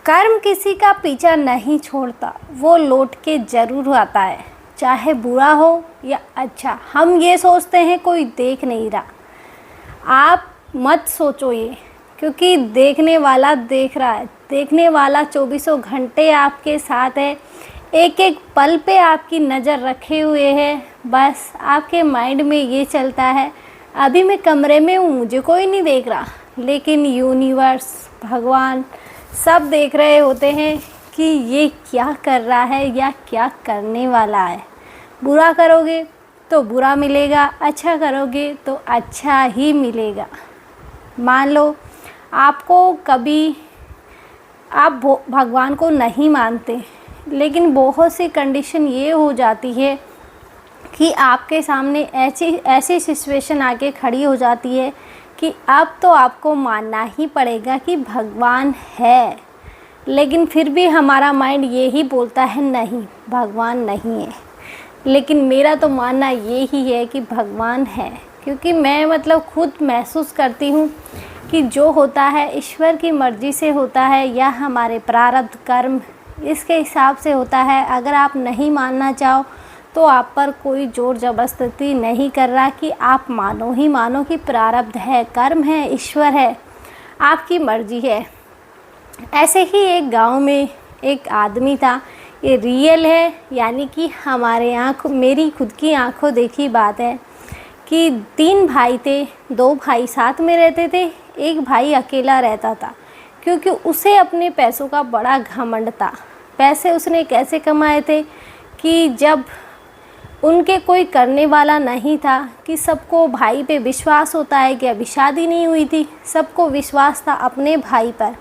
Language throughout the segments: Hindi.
कर्म किसी का पीछा नहीं छोड़ता, वो लौट के ज़रूर आता है, चाहे बुरा हो या अच्छा। हम ये सोचते हैं कोई देख नहीं रहा, आप मत सोचो ये, क्योंकि देखने वाला देख रहा है। देखने वाला चौबीसों घंटे आपके साथ है, एक एक पल पे आपकी नज़र रखे हुए है। बस आपके माइंड में ये चलता है अभी मैं कमरे में हूँ, मुझे कोई नहीं देख रहा, लेकिन यूनिवर्स, भगवान सब देख रहे होते हैं कि ये क्या कर रहा है या क्या करने वाला है। बुरा करोगे तो बुरा मिलेगा, अच्छा करोगे तो अच्छा ही मिलेगा। मान लो आपको कभी आप भगवान को नहीं मानते, लेकिन बहुत सी कंडीशन ये हो जाती है कि आपके सामने ऐसी सिचुएशन आके खड़ी हो जाती है कि अब तो आपको मानना ही पड़ेगा कि भगवान है। लेकिन फिर भी हमारा माइंड ये ही बोलता है नहीं, भगवान नहीं है। लेकिन मेरा तो मानना ये ही है कि भगवान है, क्योंकि मैं खुद महसूस करती हूँ कि जो होता है ईश्वर की मर्ज़ी से होता है या हमारे प्रारब्ध कर्म इसके हिसाब से होता है। अगर आप नहीं मानना चाहो तो आप पर कोई ज़ोर ज़बरदस्ती नहीं कर रहा कि आप मानो ही मानो कि प्रारब्ध है, कर्म है, ईश्वर है, आपकी मर्ज़ी है। ऐसे ही एक गांव में एक आदमी था, ये रियल है, यानी कि मेरी खुद की आंखों देखी बात है कि 3 भाई थे, 2 भाई साथ में रहते थे, एक भाई अकेला रहता था, क्योंकि उसे अपने पैसों का बड़ा घमंड था। पैसे उसने कैसे कमाए थे कि जब उनके कोई करने वाला नहीं था, कि सबको भाई पे विश्वास होता है कि अभी शादी नहीं हुई थी, सबको विश्वास था अपने भाई पर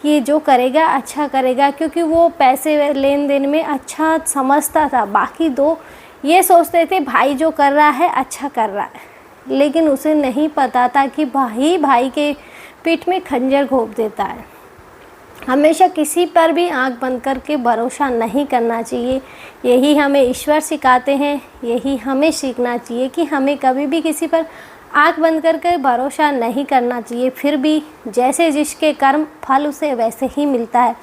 कि ये जो करेगा अच्छा करेगा, क्योंकि वो पैसे लेन देन में अच्छा समझता था। बाकी 2 ये सोचते थे भाई जो कर रहा है अच्छा कर रहा है, लेकिन उसे नहीं पता था कि भाई के पीठ में खंजर घोंप देता है। हमेशा किसी पर भी आंख बंद करके भरोसा नहीं करना चाहिए, यही हमें ईश्वर सिखाते हैं, यही हमें सीखना चाहिए कि हमें कभी भी किसी पर आंख बंद करके भरोसा नहीं करना चाहिए। फिर भी जैसे जिसके कर्म फल उसे वैसे ही मिलता है।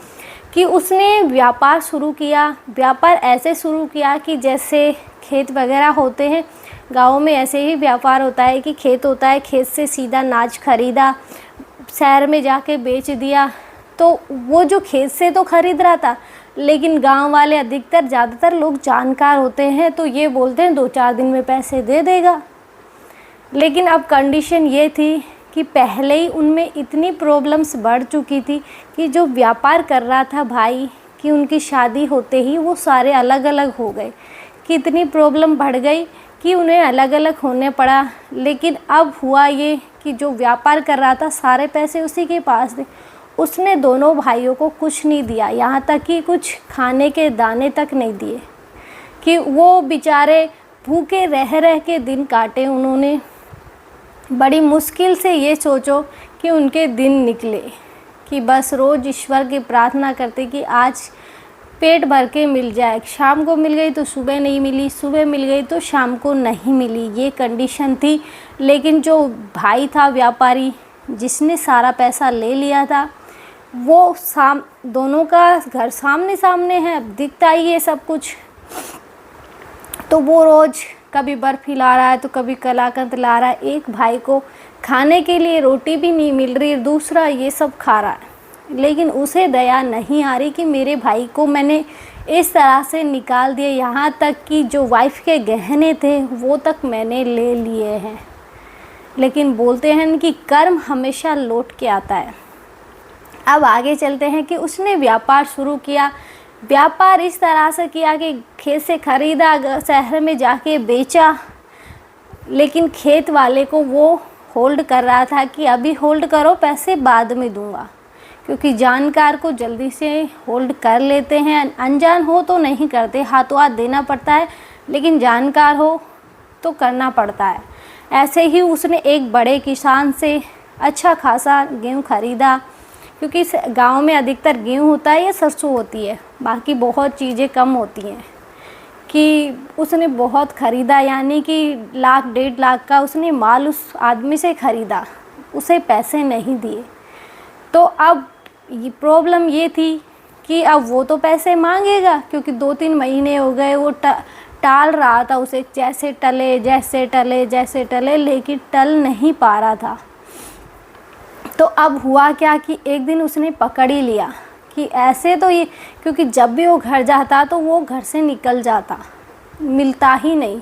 कि उसने व्यापार शुरू किया, व्यापार ऐसे शुरू किया कि जैसे खेत वगैरह होते हैं गाँव में, ऐसे ही व्यापार होता है कि खेत होता है, खेत से सीधा अनाज खरीदा, शहर में जाके बेच दिया। तो वो जो खेत से तो खरीद रहा था, लेकिन गांव वाले ज़्यादातर लोग जानकार होते हैं, तो ये बोलते हैं 2-4 दिन में पैसे दे देगा। लेकिन अब कंडीशन ये थी कि पहले ही उनमें इतनी प्रॉब्लम्स बढ़ चुकी थी कि जो व्यापार कर रहा था भाई, कि उनकी शादी होते ही वो सारे अलग अलग हो गए, कि इतनी प्रॉब्लम बढ़ गई कि उन्हें अलग अलग होने पड़ा। लेकिन अब हुआ ये कि जो व्यापार कर रहा था सारे पैसे उसी के पास थे, उसने दोनों भाइयों को कुछ नहीं दिया, यहाँ तक कि कुछ खाने के दाने तक नहीं दिए, कि वो बेचारे भूखे रह रह के दिन काटे उन्होंने। बड़ी मुश्किल से ये सोचो कि उनके दिन निकले, कि बस रोज़ ईश्वर की प्रार्थना करते कि आज पेट भर के मिल जाए। शाम को मिल गई तो सुबह नहीं मिली, सुबह मिल गई तो शाम को नहीं मिली, ये कंडीशन थी। लेकिन जो भाई था व्यापारी, जिसने सारा पैसा ले लिया था, वो दोनों का घर सामने सामने है, दिखता ही है सब कुछ। तो वो रोज़ कभी बर्फ़ी ला रहा है तो कभी कलाकंद ला रहा है। एक भाई को खाने के लिए रोटी भी नहीं मिल रही, दूसरा ये सब खा रहा है। लेकिन उसे दया नहीं आ रही कि मेरे भाई को मैंने इस तरह से निकाल दिया, यहाँ तक कि जो वाइफ के गहने थे वो तक मैंने ले लिए हैं। लेकिन बोलते हैं कि कर्म हमेशा लौट के आता है। अब आगे चलते हैं कि उसने व्यापार शुरू किया। व्यापार इस तरह से किया कि खेत से ख़रीदा, शहर में जाके बेचा, लेकिन खेत वाले को वो होल्ड कर रहा था कि अभी होल्ड करो, पैसे बाद में दूंगा, क्योंकि जानकार को जल्दी से होल्ड कर लेते हैं, अनजान हो तो नहीं करते, हाथों हाथ देना पड़ता है, लेकिन जानकार हो तो करना पड़ता है। ऐसे ही उसने एक बड़े किसान से अच्छा खासा गेहूँ ख़रीदा, क्योंकि गांव में अधिकतर गेहूँ होता है या सरसों होती है, बाकी बहुत चीज़ें कम होती हैं। कि उसने बहुत ख़रीदा, यानी कि 1-1.5 लाख का उसने माल उस आदमी से ख़रीदा, उसे पैसे नहीं दिए। तो अब ये प्रॉब्लम ये थी कि अब वो तो पैसे मांगेगा, क्योंकि 2-3 महीने हो गए वो टाल रहा था उसे, जैसे टले, लेकिन टल नहीं पा रहा था। तो अब हुआ क्या कि एक दिन उसने पकड़ ही लिया कि ऐसे तो ये, क्योंकि जब भी वो घर जाता तो वो घर से निकल जाता, मिलता ही नहीं,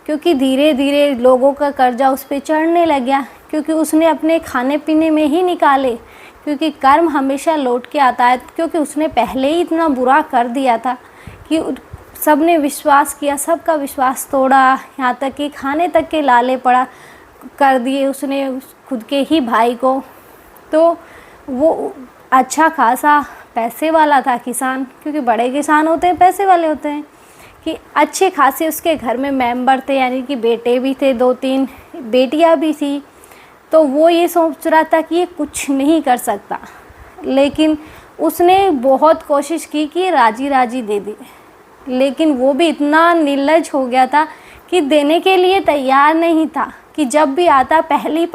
क्योंकि धीरे धीरे लोगों का कर्जा उस पर चढ़ने लग गया, क्योंकि उसने अपने खाने पीने में ही निकाले, क्योंकि कर्म हमेशा लौट के आता है, क्योंकि उसने पहले ही इतना बुरा कर दिया था कि सब ने विश्वास किया, सबका विश्वास तोड़ा, यहाँ तक कि खाने तक के लाले पड़ा कर दिए उसने खुद के ही भाई को। तो वो अच्छा खासा पैसे वाला था किसान, क्योंकि बड़े किसान होते हैं पैसे वाले होते हैं, कि अच्छे खासे उसके घर में मेंबर थे, यानी कि बेटे भी थे, 2-3 बेटियां भी थी। तो वो ये सोच रहा था कि ये कुछ नहीं कर सकता, लेकिन उसने बहुत कोशिश की कि राजी राजी दे दे, लेकिन वो भी इतना निर्लज हो गया था कि देने के लिए तैयार नहीं था, कि जब भी आता पहले ही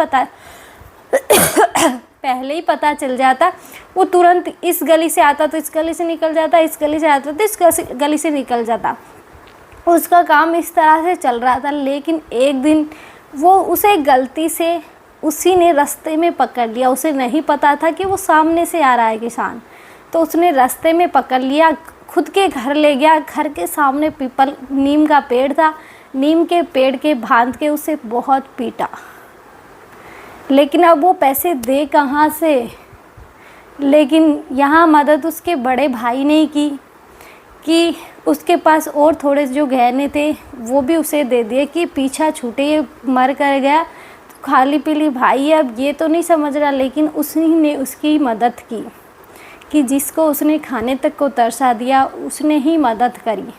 पता चल जाता, वो तुरंत इस गली से आता तो इस गली से निकल जाता, इस गली से आता तो इस गली से निकल जाता। उसका काम इस तरह से चल रहा था। लेकिन एक दिन वो उसे गलती से उसी ने रास्ते में पकड़ लिया, उसे नहीं पता था कि वो सामने से आ रहा है किसान, तो उसने रास्ते में पकड़ लिया, खुद के घर ले गया। घर के सामने पीपल नीम का पेड़ था, नीम के पेड़ के बांध के उसे बहुत पीटा। लेकिन अब वो पैसे दे कहाँ से? लेकिन यहाँ मदद उसके बड़े भाई ने की कि उसके पास और थोड़े जो गहने थे वो भी उसे दे दिए कि पीछा छूटे, ये मर कर गया तो खाली पीली भाई है, अब ये तो नहीं समझ रहा। लेकिन उसी ने उसकी मदद की कि जिसको उसने खाने तक को तरसा दिया उसने ही मदद करी।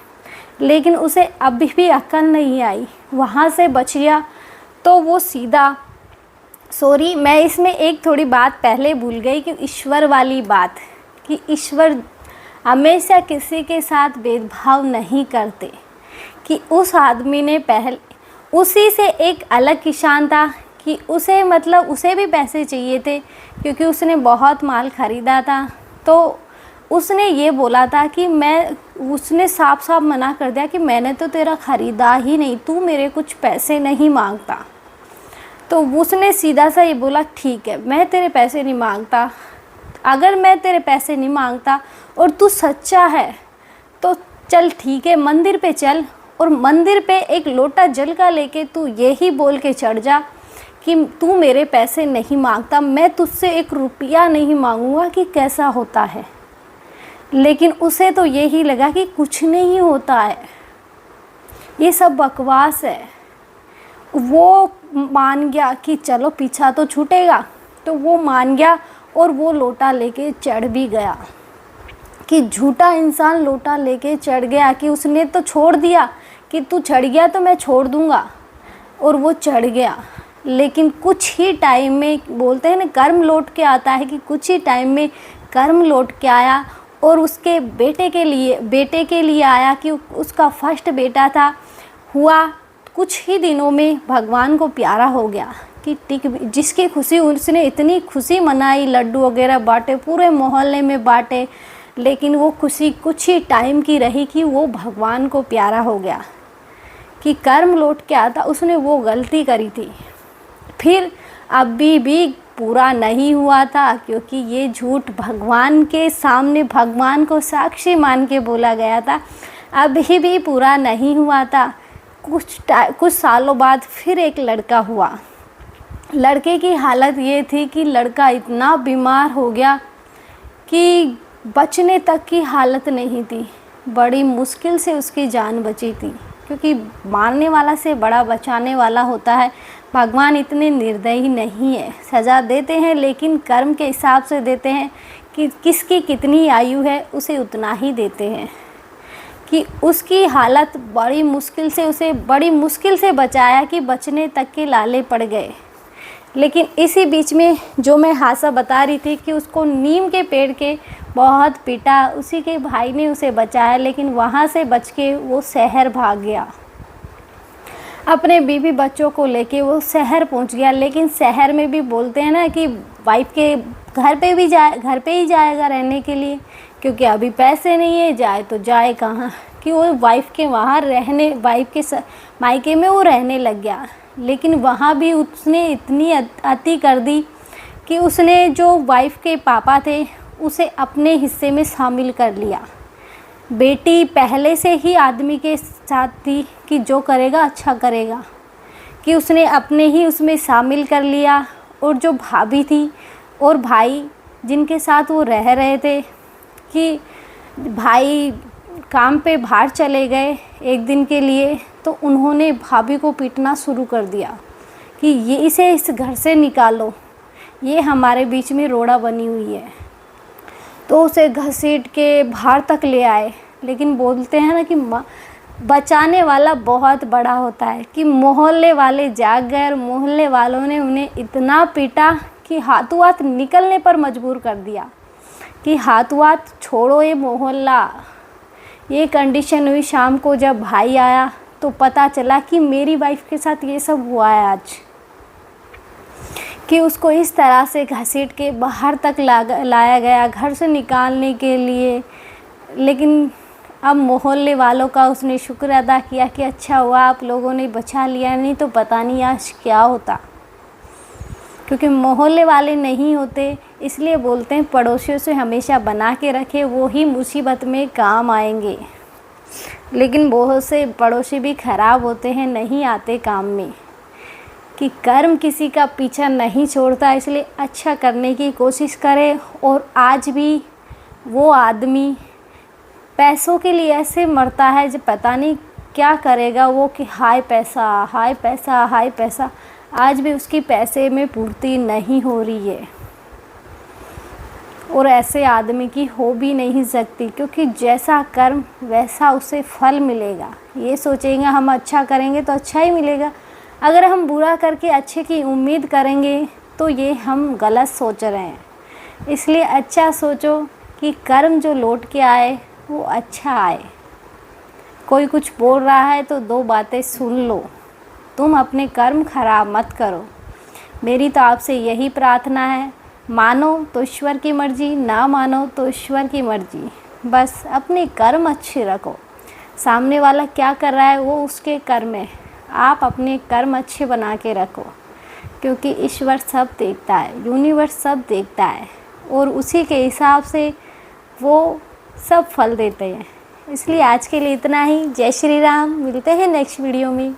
लेकिन उसे अभी भी अक्ल नहीं आई, वहाँ से बच गया। तो वो सीधा, सॉरी मैं इसमें एक थोड़ी बात पहले भूल गई कि ईश्वर वाली बात, कि ईश्वर हमेशा किसी के साथ भेदभाव नहीं करते। कि उस आदमी ने पहले उसी से एक अलग किसान था कि उसे मतलब उसे भी पैसे चाहिए थे, क्योंकि उसने बहुत माल ख़रीदा था। तो उसने ये बोला था कि उसने साफ साफ मना कर दिया कि मैंने तो तेरा ख़रीदा ही नहीं, तू मेरे कुछ पैसे नहीं मांगता। तो उसने सीधा सा ये बोला ठीक है मैं तेरे पैसे नहीं मांगता, अगर मैं तेरे पैसे नहीं मांगता और तू सच्चा है तो चल ठीक है मंदिर पे चल, और मंदिर पे एक लोटा जल का लेके तू यही बोल के चढ़ जा कि तू मेरे पैसे नहीं मांगता, मैं तुझसे 1 रुपया नहीं मांगूंगा कि कैसा होता है। लेकिन उसे तो यही लगा कि कुछ नहीं होता है, ये सब बकवास है। वो मान गया कि चलो पीछा तो छूटेगा, तो वो मान गया और वो लोटा लेके चढ़ भी गया। कि झूठा इंसान लोटा लेके चढ़ गया कि उसने तो छोड़ दिया कि तू चढ़ गया तो मैं छोड़ दूंगा, और वो चढ़ गया। लेकिन कुछ ही टाइम में, बोलते हैं ना कर्म लौट के आता है, कि कुछ ही टाइम में कर्म लौट के आया और उसके बेटे के लिए आया कि उसका फर्स्ट बेटा था, हुआ कुछ ही दिनों में भगवान को प्यारा हो गया। कि जिसकी खुशी उसने इतनी खुशी मनाई, लड्डू वगैरह बांटे, पूरे मोहल्ले में बांटे, लेकिन वो खुशी कुछ ही टाइम की रही कि वो भगवान को प्यारा हो गया। कि कर्म लौट के आता, उसने वो गलती करी थी। फिर अभी भी पूरा नहीं हुआ था, क्योंकि ये झूठ भगवान के सामने भगवान को साक्षी मान के बोला गया था, अभी भी पूरा नहीं हुआ था। कुछ सालों बाद फिर एक लड़का हुआ। लड़के की हालत ये थी कि लड़का इतना बीमार हो गया कि बचने तक की हालत नहीं थी, बड़ी मुश्किल से उसकी जान बची थी। क्योंकि मारने वाला से बड़ा बचाने वाला होता है। भगवान इतने निर्दयी नहीं है, सज़ा देते हैं लेकिन कर्म के हिसाब से देते हैं कि किसकी कितनी आयु है उसे उतना ही देते हैं। कि उसकी हालत उसे बड़ी मुश्किल से बचाया कि बचने तक के लाले पड़ गए। लेकिन इसी बीच में जो मैं हादसा बता रही थी कि उसको नीम के पेड़ के बहुत पीटा, उसी के भाई ने उसे बचाया, लेकिन वहाँ से बच के वो शहर भाग गया। अपने बीवी बच्चों को लेके वो शहर पहुंच गया। लेकिन शहर में भी बोलते हैं ना कि वाइफ के घर पे ही जाएगा रहने के लिए, क्योंकि अभी पैसे नहीं है, जाए तो जाए कहाँ। कि वो वाइफ के वहाँ रहने, वाइफ के मायके में वो रहने लग गया। लेकिन वहाँ भी उसने इतनी अति कर दी कि उसने जो वाइफ के पापा थे उसे अपने हिस्से में शामिल कर लिया। बेटी पहले से ही आदमी के साथ थी कि जो करेगा अच्छा करेगा, कि उसने अपने ही उसमें शामिल कर लिया। और जो भाभी थी और भाई जिनके साथ वो रह रहे थे, कि भाई काम पे बाहर चले गए एक दिन के लिए, तो उन्होंने भाभी को पीटना शुरू कर दिया कि ये इसे इस घर से निकालो, ये हमारे बीच में रोड़ा बनी हुई है। तो उसे घसीट के बाहर तक ले आए। लेकिन बोलते हैं ना कि बचाने वाला बहुत बड़ा होता है, कि मोहल्ले वाले जाग गए और मोहल्ले वालों ने उन्हें इतना पीटा कि हाथों हाथ निकलने पर मजबूर कर दिया कि हाथों हाथ छोड़ो ये मोहल्ला। ये कंडीशन हुई। शाम को जब भाई आया तो पता चला कि मेरी वाइफ के साथ ये सब हुआ है आज, कि उसको इस तरह से घसीट के बाहर तक लाया गया घर से निकालने के लिए। लेकिन अब मोहल्ले वालों का उसने शुक्र अदा किया कि अच्छा हुआ आप लोगों ने बचा लिया, नहीं तो पता नहीं आज क्या होता। क्योंकि मोहल्ले वाले नहीं होते, इसलिए बोलते हैं पड़ोसियों से हमेशा बना के रखे, वो ही मुसीबत में काम आएंगे। लेकिन बहुत से पड़ोसी भी ख़राब होते हैं, नहीं आते काम में। कि कर्म किसी का पीछा नहीं छोड़ता, इसलिए अच्छा करने की कोशिश करें। और आज भी वो आदमी पैसों के लिए ऐसे मरता है जो पता नहीं क्या करेगा वो, कि हाय पैसा हाय पैसा हाय पैसा। आज भी उसकी पैसे में पूर्ति नहीं हो रही है, और ऐसे आदमी की हो भी नहीं सकती, क्योंकि जैसा कर्म वैसा उसे फल मिलेगा। ये सोचेंगे हम अच्छा करेंगे तो अच्छा ही मिलेगा, अगर हम बुरा करके अच्छे की उम्मीद करेंगे तो ये हम गलत सोच रहे हैं। इसलिए अच्छा सोचो कि कर्म जो लौट के आए वो अच्छा आए। कोई कुछ बोल रहा है तो दो बातें सुन लो, तुम अपने कर्म खराब मत करो। मेरी तो आपसे यही प्रार्थना है, मानो तो ईश्वर की मर्ज़ी, ना मानो तो ईश्वर की मर्ज़ी। बस अपने कर्म अच्छे रखो। सामने वाला क्या कर रहा है वो उसके कर्म है, आप अपने कर्म अच्छे बना के रखो, क्योंकि ईश्वर सब देखता है, यूनिवर्स सब देखता है, और उसी के हिसाब से वो सब फल देते हैं। इसलिए आज के लिए इतना ही। जय श्री राम। मिलते हैं नेक्स्ट वीडियो में।